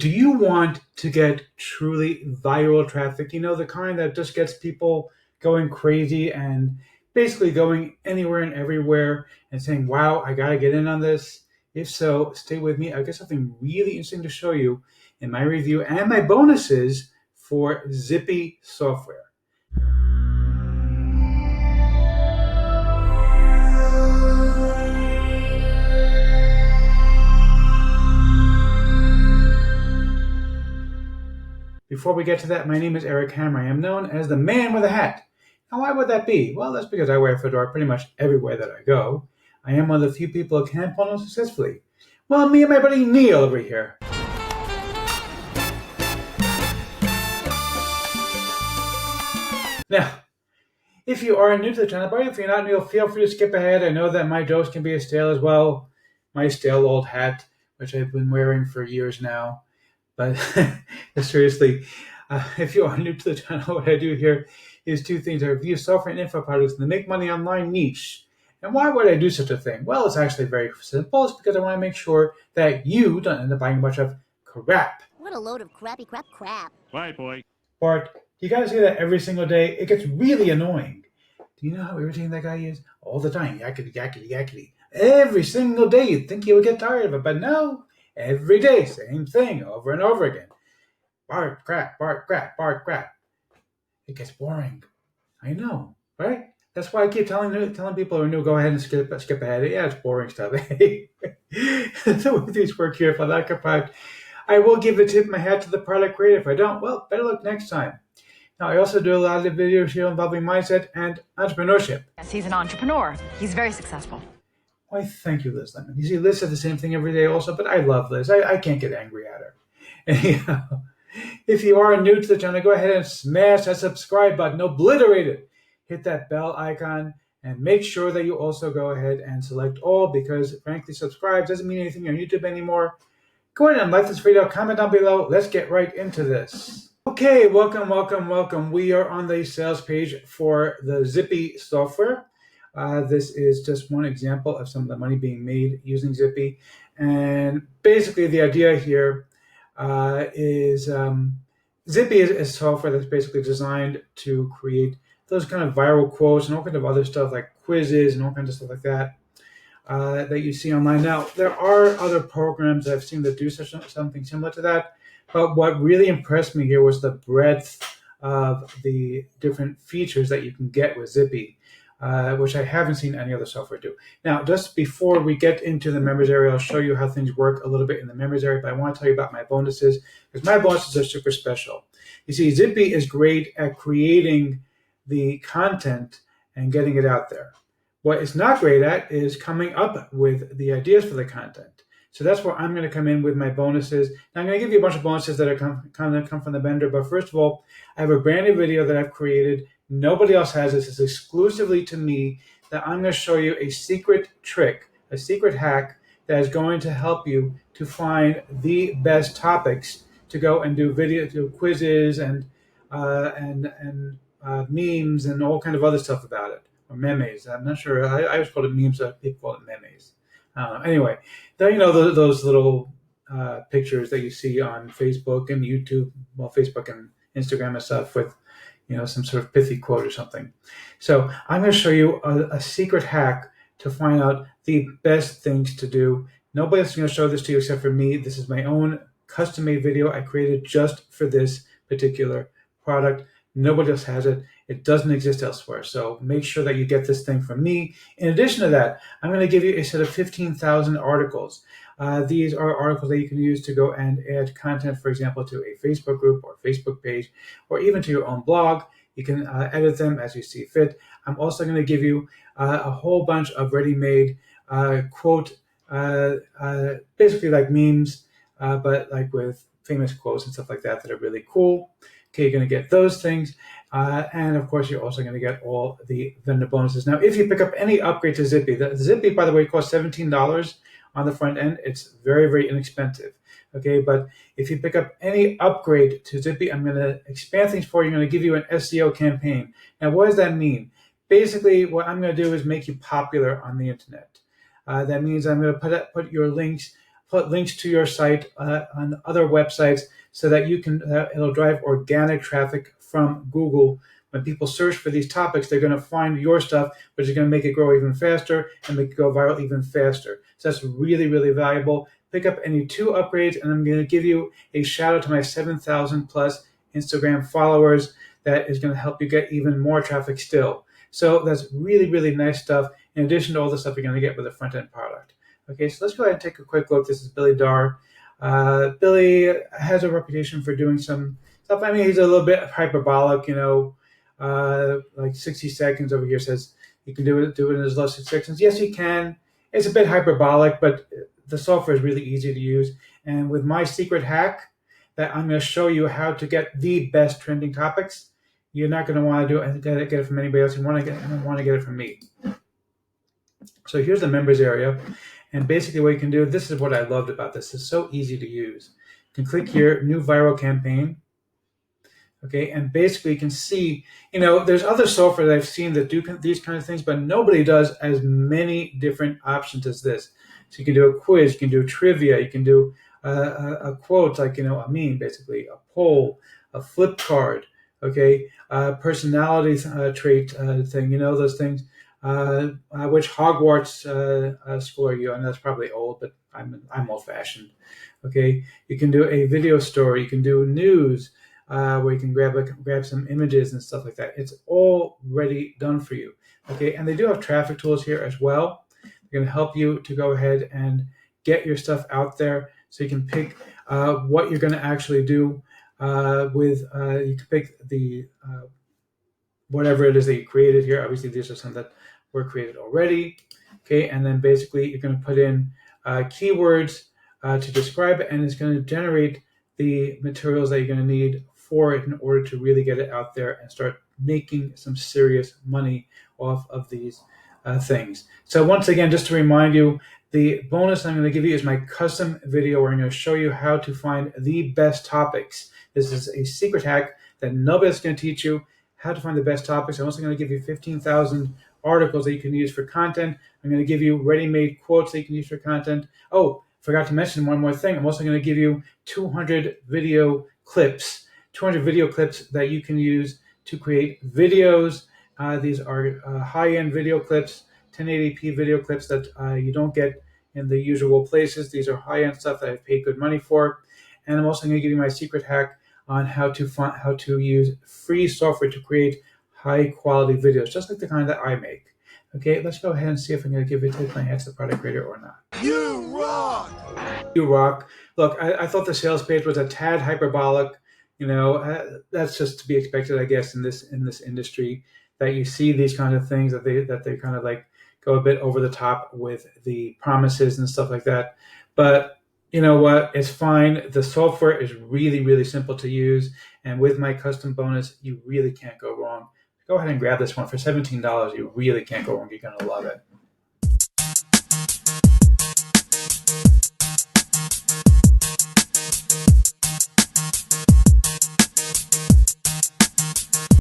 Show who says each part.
Speaker 1: Do you want to get truly viral traffic? You know, the kind that just gets people going crazy and basically going anywhere and everywhere and saying, wow, I got to get in on this. If so, stay with me. I've got something really interesting to show you in my review and my bonuses for Zippy software. Before we get to that, my name is Eric Hammer. I am known as the man with a hat. Now, why would that be? Well, that's because I wear a fedora pretty much everywhere that I go. I am one of the few people who can pull them successfully. Well, me and my buddy Neil over here. Now, if you are new to the channel, but if you're not new, feel free to skip ahead. I know that my jokes can be a stale as well. My stale old hat, which I've been wearing for years now. But seriously, if you are new to the channel, what I do here is two things. I review software and info products in the make money online niche. And why would I do such a thing? Well, it's actually very simple. It's because I want to make sure that you don't end up buying a bunch of crap.
Speaker 2: What a load of crappy crap.
Speaker 3: Bye, boy.
Speaker 1: Bart, you got to say that every single day. It gets really annoying. Do you know how irritating that guy is? All the time. Yakety, yakety, yakety. Every single day. You'd think he would get tired of it, but no. Every day, same thing, over and over again. Bart, crap, Bart, crap, Bart, crap. It gets boring. I know, right? That's why I keep telling people who are new, go ahead and skip ahead. Yeah, it's boring stuff. So with these work here, if I like a product, I will give a tip of my hat to the product creator. If I don't, well, better luck next time. Now, I also do a lot of videos here involving mindset and entrepreneurship.
Speaker 4: Yes, he's an entrepreneur. He's very successful.
Speaker 1: Why, thank you, Liz Lemon. You see, Liz said the same thing every day also, but I love Liz. I can't get angry at her. Anyhow, if you are new to the channel, go ahead and smash that subscribe button, obliterate it. Hit that bell icon, and make sure that you also go ahead and select all, because frankly, subscribe doesn't mean anything on YouTube anymore. Go ahead and like this video, comment down below. Let's get right into this. Okay, welcome. We are on the sales page for the Zippy software. This is just one example of some of the money being made using Zippy. And basically the idea here is Zippy is software that's basically designed to create those kind of viral quotes and all kinds of other stuff like quizzes and all kinds of stuff like that that you see online. Now, there are other programs that I've seen that do something similar to that. But what really impressed me here was the breadth of the different features that you can get with Zippy. Which I haven't seen any other software do. Now, just before we get into the members area, I'll show you how things work a little bit in the members area, but I want to tell you about my bonuses, because my bonuses are super special. You see, Zippy is great at creating the content and getting it out there. What it's not great at is coming up with the ideas for the content. So that's where I'm going to come in with my bonuses. Now, I'm going to give you a bunch of bonuses that are kind of come from the vendor, but first of all, I have a brand new video that I've created. Nobody else has this. It's exclusively to me, that I'm going to show you a secret trick, a secret hack that is going to help you to find the best topics to go and do quizzes and memes and all kind of other stuff about it, or memes. I'm not sure. I always call it memes, but people call it memes. Anyway, you know those little pictures that you see on Facebook and YouTube, well, Facebook and Instagram and stuff with, you know, some sort of pithy quote or something. So I'm going to show you a secret hack to find out the best things to do. Nobody else is going to show this to you except for me. This is my own custom-made video I created just for this particular product. Nobody else has it. It doesn't exist elsewhere. So make sure that you get this thing from me. In addition to that, I'm going to give you a set of 15,000 articles. These are articles that you can use to go and add content, for example, to a Facebook group or Facebook page, or even to your own blog. You can edit them as you see fit. I'm also going to give you a whole bunch of ready-made quote, basically like memes, but like with famous quotes and stuff like that that are really cool. Okay, you're going to get those things. And of course, you're also going to get all the vendor bonuses. Now, if you pick up any upgrade to Zippy, the Zippy, by the way, costs $17 on the front end. It's very, very inexpensive. Okay, but if you pick up any upgrade to Zippy, I'm going to expand things for you. I'm going to give you an SEO campaign. Now, what does that mean? Basically, what I'm going to do is make you popular on the internet. That means I'm going to put your links put links to your site on other websites so that you can, it'll drive organic traffic from Google. When people search for these topics, they're going to find your stuff, which is going to make it grow even faster and make it go viral even faster. So that's really, really valuable. Pick up any 2 upgrades, and I'm going to give you a shout out to my 7,000 plus Instagram followers. That is going to help you get even more traffic still. So that's really, really nice stuff, in addition to all the stuff you're going to get with a front-end product. Okay, so let's go ahead and take a quick look. This is Billy Darr. Billy has a reputation for doing some stuff. I mean, he's a little bit hyperbolic, like 60 seconds over here says you can do it in as low as 6 seconds. Yes, you can. It's a bit hyperbolic, but the software is really easy to use. And with my secret hack that I'm going to show you how to get the best trending topics, you're not going to want to do it, get it from anybody else. You want to get it from me. So here's the members area. And basically what you can do, this is what I loved about this. It's so easy to use. You can click here, new viral campaign. Okay, and basically you can see, there's other software that I've seen that do these kind of things, but nobody does as many different options as this. So you can do a quiz, you can do trivia, you can do a quote, like, a meme, basically, a poll, a flip card, okay, personality trait thing, those things. Which Hogwarts school are you? And that's probably old, but I'm old-fashioned. Okay, you can do a video story, you can do news, where you can grab some images and stuff like that. It's already done for you. Okay, and they do have traffic tools here as well. They're going to help you to go ahead and get your stuff out there, so you can pick what you're going to actually do you can pick the whatever it is that you created here. Obviously, these are some that were created already. Okay, and then basically you're going to put in keywords to describe it, and it's going to generate the materials that you're going to need for it in order to really get it out there and start making some serious money off of these things. So once again, just to remind you, the bonus I'm going to give you is my custom video where I'm going to show you how to find the best topics. This is a secret hack that nobody's going to teach you, how to find the best topics. I'm also going to give you 15,000 articles that you can use for content. I'm going to give you ready-made quotes that you can use for content. Oh, forgot to mention one more thing. I'm also going to give you 200 video clips that you can use to create videos. These are high-end video clips, 1080p video clips that you don't get in the usual places. These are high-end stuff that I've paid good money for. And I'm also going to give you my secret hack on how to use free software to create high-quality videos, just like the kind that I make. Okay, let's go ahead and see if I'm going to take my head to the product creator or not.
Speaker 3: You rock!
Speaker 1: You rock. Look, I thought the sales page was a tad hyperbolic. That's just to be expected, I guess, in this industry, that you see these kind of things that they kind of like go a bit over the top with the promises and stuff like that. But you know what? It's fine. The software is really, really simple to use, and with my custom bonus, you really can't go wrong. Go ahead and grab this one for $17. You really can't go wrong. You're going to love it.